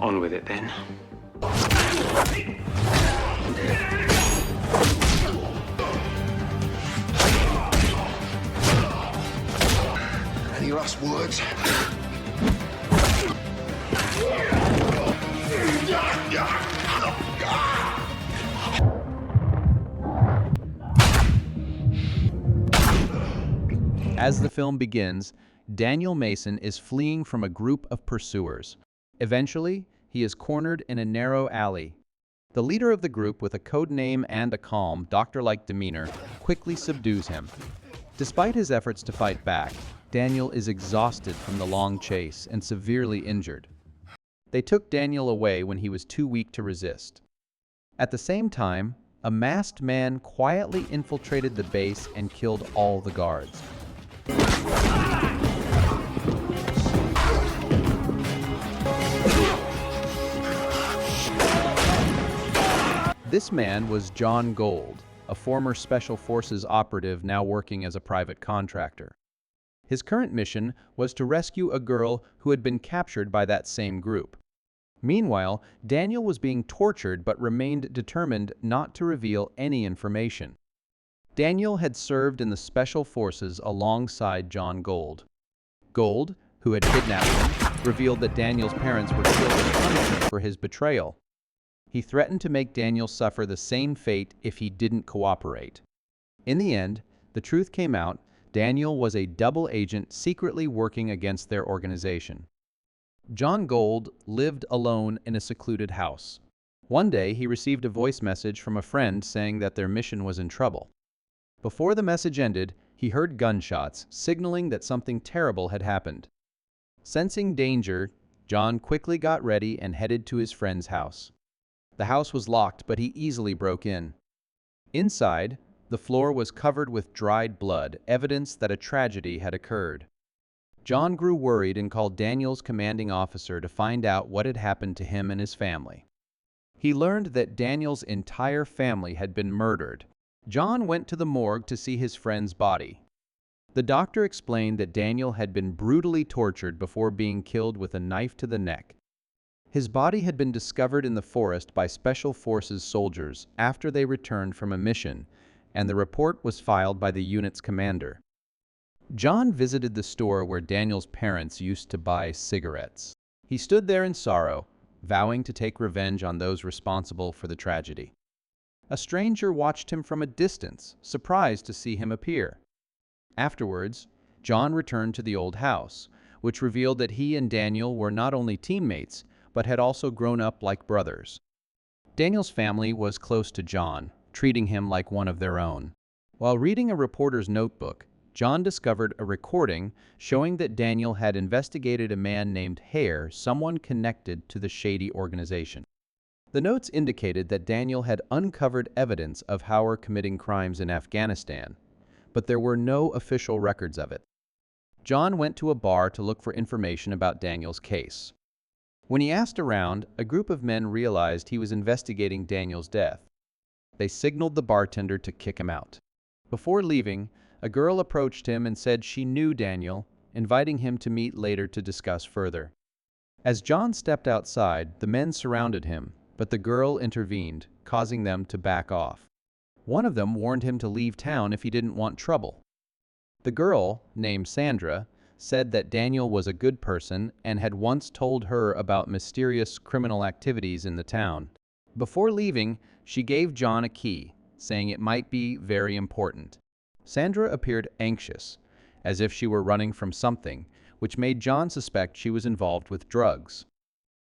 On with it then. Any last words? As the film begins, Daniel Mason is fleeing from a group of pursuers. Eventually, he is cornered in a narrow alley. The leader of the group, with a code name and a calm, doctor-like demeanor, quickly subdues him. Despite his efforts to fight back, Daniel is exhausted from the long chase and severely injured. They took Daniel away when he was too weak to resist. At the same time, a masked man quietly infiltrated the base and killed all the guards. This man was John Gold, a former Special Forces operative now working as a private contractor. His current mission was to rescue a girl who had been captured by that same group. Meanwhile, Daniel was being tortured but remained determined not to reveal any information. Daniel had served in the Special Forces alongside John Gold. Gold, who had kidnapped him, revealed that Daniel's parents were killed as punishment for his betrayal. He threatened to make Daniel suffer the same fate if he didn't cooperate. In the end, the truth came out. Daniel was a double agent secretly working against their organization. John Gold lived alone in a secluded house. One day, he received a voice message from a friend saying that their mission was in trouble. Before the message ended, he heard gunshots, signaling that something terrible had happened. Sensing danger, John quickly got ready and headed to his friend's house. The house was locked, but he easily broke in. Inside, the floor was covered with dried blood, evidence that a tragedy had occurred. John grew worried and called Daniel's commanding officer to find out what had happened to him and his family. He learned that Daniel's entire family had been murdered. John went to the morgue to see his friend's body. The doctor explained that Daniel had been brutally tortured before being killed with a knife to the neck. His body had been discovered in the forest by Special Forces soldiers after they returned from a mission, and the report was filed by the unit's commander. John visited the store where Daniel's parents used to buy cigarettes. He stood there in sorrow, vowing to take revenge on those responsible for the tragedy. A stranger watched him from a distance, surprised to see him appear. Afterwards, John returned to the old house, which revealed that he and Daniel were not only teammates, but had also grown up like brothers. Daniel's family was close to John, treating him like one of their own. While reading a reporter's notebook, John discovered a recording showing that Daniel had investigated a man named Hare, someone connected to the shady organization. The notes indicated that Daniel had uncovered evidence of Hare committing crimes in Afghanistan, but there were no official records of it. John went to a bar to look for information about Daniel's case. When he asked around, a group of men realized he was investigating Daniel's death. They signaled the bartender to kick him out. Before leaving, a girl approached him and said she knew Daniel, inviting him to meet later to discuss further. As John stepped outside, the men surrounded him, but the girl intervened, causing them to back off. One of them warned him to leave town if he didn't want trouble. The girl, named Sandra, said that Daniel was a good person and had once told her about mysterious criminal activities in the town. Before leaving, she gave John a key, saying it might be very important. Sandra appeared anxious, as if she were running from something, which made John suspect she was involved with drugs.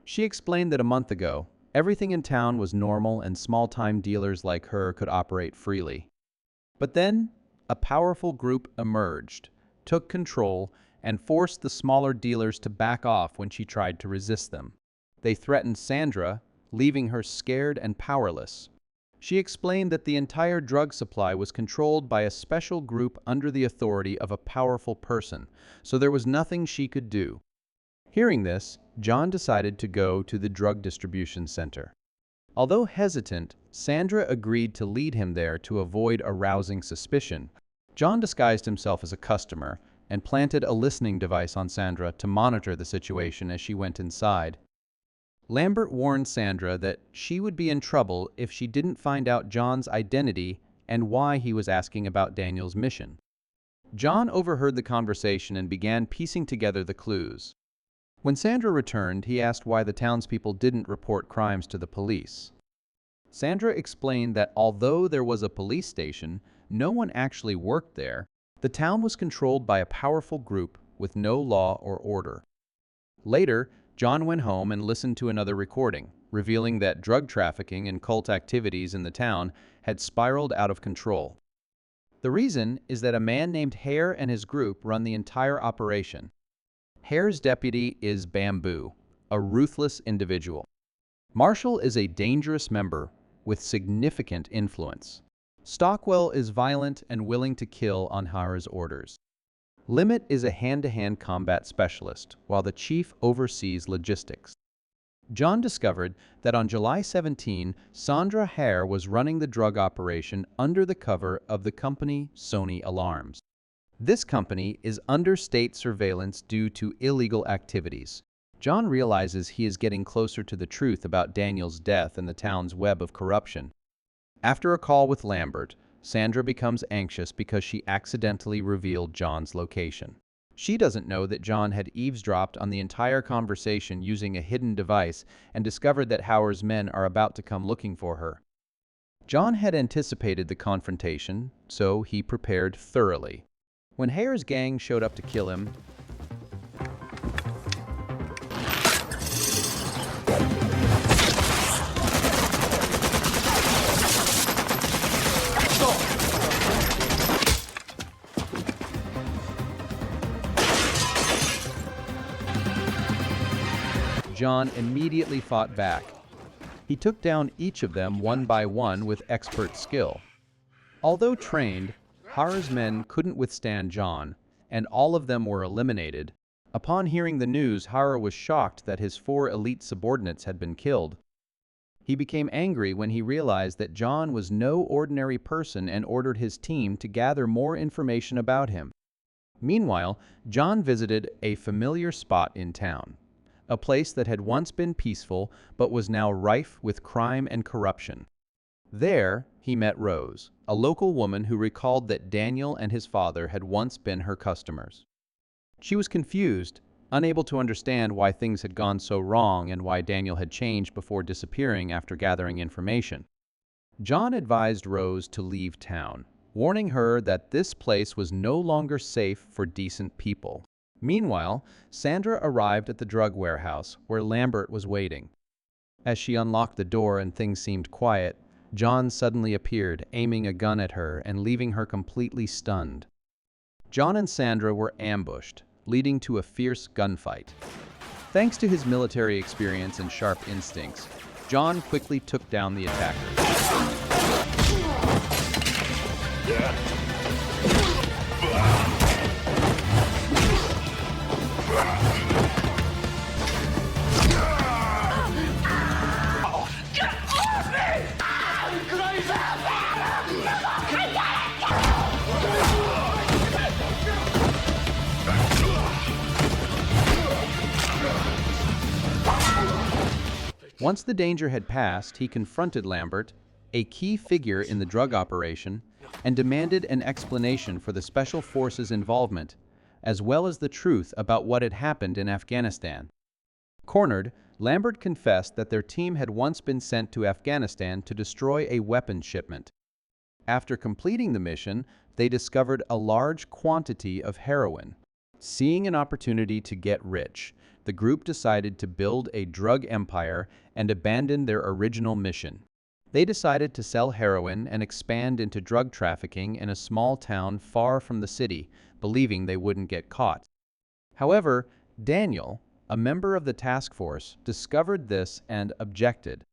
She explained that a month ago, everything in town was normal and small-time dealers like her could operate freely. But then, a powerful group emerged, took control, and forced the smaller dealers to back off when she tried to resist them. They threatened Sandra, leaving her scared and powerless. She explained that the entire drug supply was controlled by a special group under the authority of a powerful person, so there was nothing she could do. Hearing this, John decided to go to the drug distribution center. Although hesitant, Sandra agreed to lead him there to avoid arousing suspicion. John disguised himself as a customer and planted a listening device on Sandra to monitor the situation as she went inside. Lambert warned Sandra that she would be in trouble if she didn't find out John's identity and why he was asking about Daniel's mission. John overheard the conversation and began piecing together the clues. When Sandra returned, he asked why the townspeople didn't report crimes to the police. Sandra explained that although there was a police station, no one actually worked there. The town was controlled by a powerful group with no law or order. Later, John went home and listened to another recording, revealing that drug trafficking and cult activities in the town had spiraled out of control. The reason is that a man named Hare and his group run the entire operation. Hare's deputy is Bamboo, a ruthless individual. Marshall is a dangerous member with significant influence. Stockwell is violent and willing to kill on Hare's orders. Limit is a hand-to-hand combat specialist, while the chief oversees logistics. John discovered that on July 17, Sandra Hare was running the drug operation under the cover of the company Sony Alarms. This company is under state surveillance due to illegal activities. John realizes he is getting closer to the truth about Daniel's death and the town's web of corruption. After a call with Lambert, Sandra becomes anxious because she accidentally revealed John's location. She doesn't know that John had eavesdropped on the entire conversation using a hidden device and discovered that Hauer's men are about to come looking for her. John had anticipated the confrontation, so he prepared thoroughly. When Hare's gang showed up to kill him, John immediately fought back. He took down each of them one by one with expert skill. Although trained, Hare's men couldn't withstand John, and all of them were eliminated. Upon hearing the news, Hare was shocked that his 4 elite subordinates had been killed. He became angry when he realized that John was no ordinary person and ordered his team to gather more information about him. Meanwhile, John visited a familiar spot in town, a place that had once been peaceful but was now rife with crime and corruption. There, he met Rose, a local woman who recalled that Daniel and his father had once been her customers. She was confused, unable to understand why things had gone so wrong and why Daniel had changed before disappearing after gathering information. John advised Rose to leave town, warning her that this place was no longer safe for decent people. Meanwhile, Sandra arrived at the drug warehouse where Lambert was waiting. As she unlocked the door and things seemed quiet, John suddenly appeared, aiming a gun at her and leaving her completely stunned. John and Sandra were ambushed, leading to a fierce gunfight. Thanks to his military experience and sharp instincts, John quickly took down the attackers. Once the danger had passed, he confronted Lambert, a key figure in the drug operation, and demanded an explanation for the Special Forces' involvement, as well as the truth about what had happened in Afghanistan. Cornered, Lambert confessed that their team had once been sent to Afghanistan to destroy a weapons shipment. After completing the mission, they discovered a large quantity of heroin. Seeing an opportunity to get rich, the group decided to build a drug empire and abandon their original mission. They decided to sell heroin and expand into drug trafficking in a small town far from the city, believing they wouldn't get caught. However, Daniel, a member of the task force, discovered this and objected.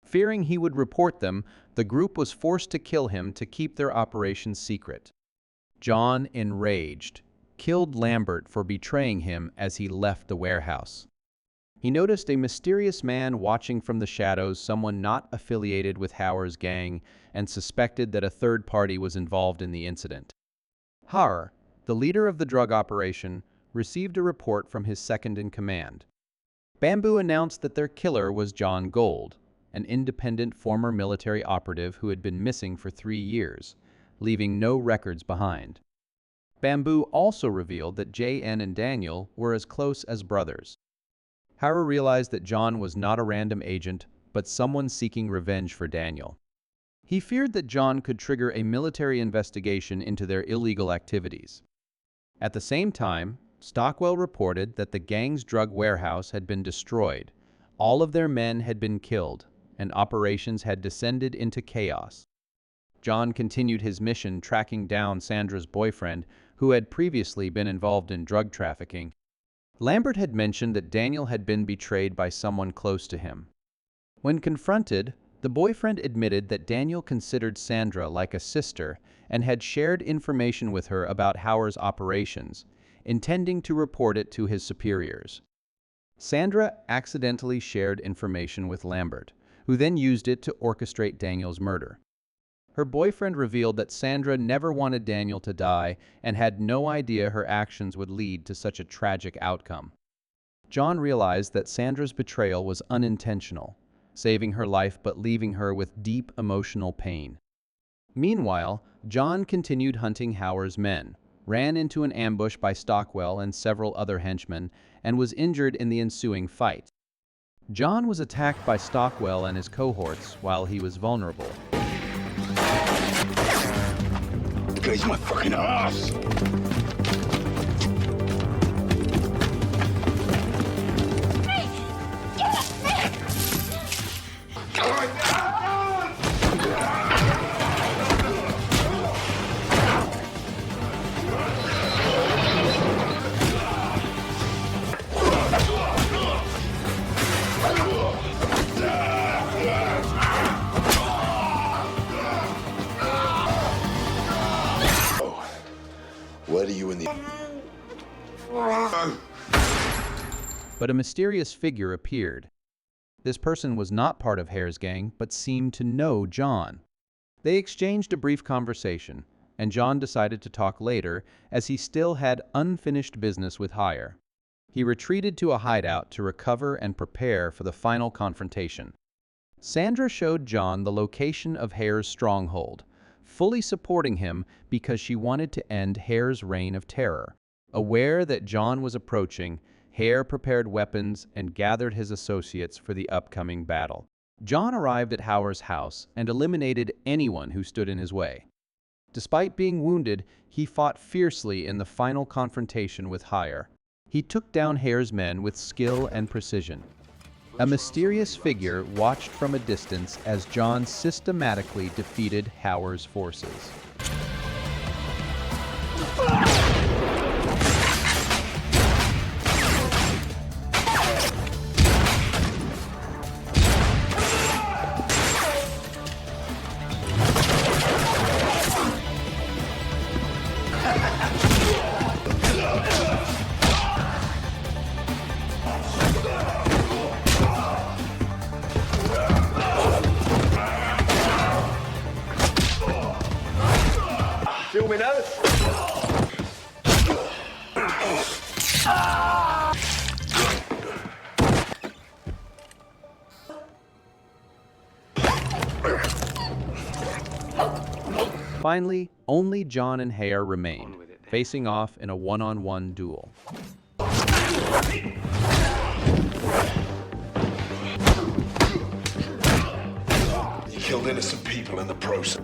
Fearing he would report them, the group was forced to kill him to keep their operation secret. John, enraged, killed Lambert for betraying him as he left the warehouse. He noticed a mysterious man watching from the shadows, someone not affiliated with Hauer's gang, and suspected that a third party was involved in the incident. Hauer, the leader of the drug operation, received a report from his second-in-command. Bamboo announced that their killer was John Gold, an independent former military operative who had been missing for 3 years, leaving no records behind. Bamboo also revealed that J.N. and Daniel were as close as brothers. Hara realized that John was not a random agent, but someone seeking revenge for Daniel. He feared that John could trigger a military investigation into their illegal activities. At the same time, Stockwell reported that the gang's drug warehouse had been destroyed, all of their men had been killed, and operations had descended into chaos. John continued his mission tracking down Sandra's boyfriend, who had previously been involved in drug trafficking. Lambert had mentioned that Daniel had been betrayed by someone close to him. When confronted, the boyfriend admitted that Daniel considered Sandra like a sister and had shared information with her about Hauer's operations, intending to report it to his superiors. Sandra accidentally shared information with Lambert, who then used it to orchestrate Daniel's murder. Her boyfriend revealed that Sandra never wanted Daniel to die and had no idea her actions would lead to such a tragic outcome. John realized that Sandra's betrayal was unintentional, saving her life but leaving her with deep emotional pain. Meanwhile, John continued hunting Hauer's men, ran into an ambush by Stockwell and several other henchmen, and was injured in the ensuing fight. John was attacked by Stockwell and his cohorts while he was vulnerable. The guy's my fucking ass! What are you in the... But a mysterious figure appeared. This person was not part of Hare's gang, but seemed to know John. They exchanged a brief conversation, and John decided to talk later as he still had unfinished business with Hire. He retreated to a hideout to recover and prepare for the final confrontation. Sandra showed John the location of Hare's stronghold, fully supporting him because she wanted to end Hare's reign of terror. Aware that John was approaching, Hare prepared weapons and gathered his associates for the upcoming battle. John arrived at Hauer's house and eliminated anyone who stood in his way. Despite being wounded, he fought fiercely in the final confrontation with Hire. He took down Hare's men with skill and precision. A mysterious figure watched from a distance as John systematically defeated Hauer's forces. Feel me now? Finally, only John and Hare remained, facing off in a one-on-one duel. You killed innocent people in the process.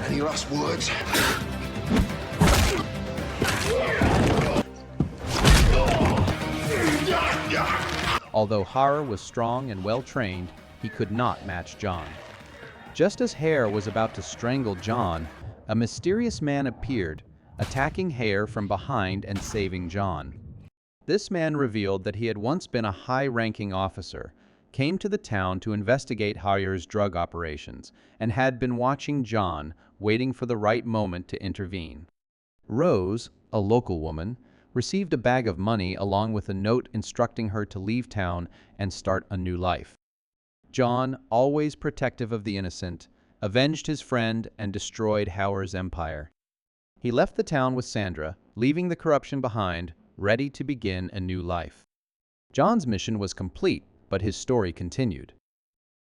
Any last words? Although Hare was strong and well-trained, he could not match John. Just as Hare was about to strangle John, a mysterious man appeared, attacking Hare from behind and saving John. This man revealed that he had once been a high-ranking officer, came to the town to investigate Hare's drug operations, and had been watching John, waiting for the right moment to intervene. Rose, a local woman, received a bag of money along with a note instructing her to leave town and start a new life. John, always protective of the innocent, avenged his friend and destroyed Hauer's empire. He left the town with Sandra, leaving the corruption behind, ready to begin a new life. John's mission was complete, but his story continued.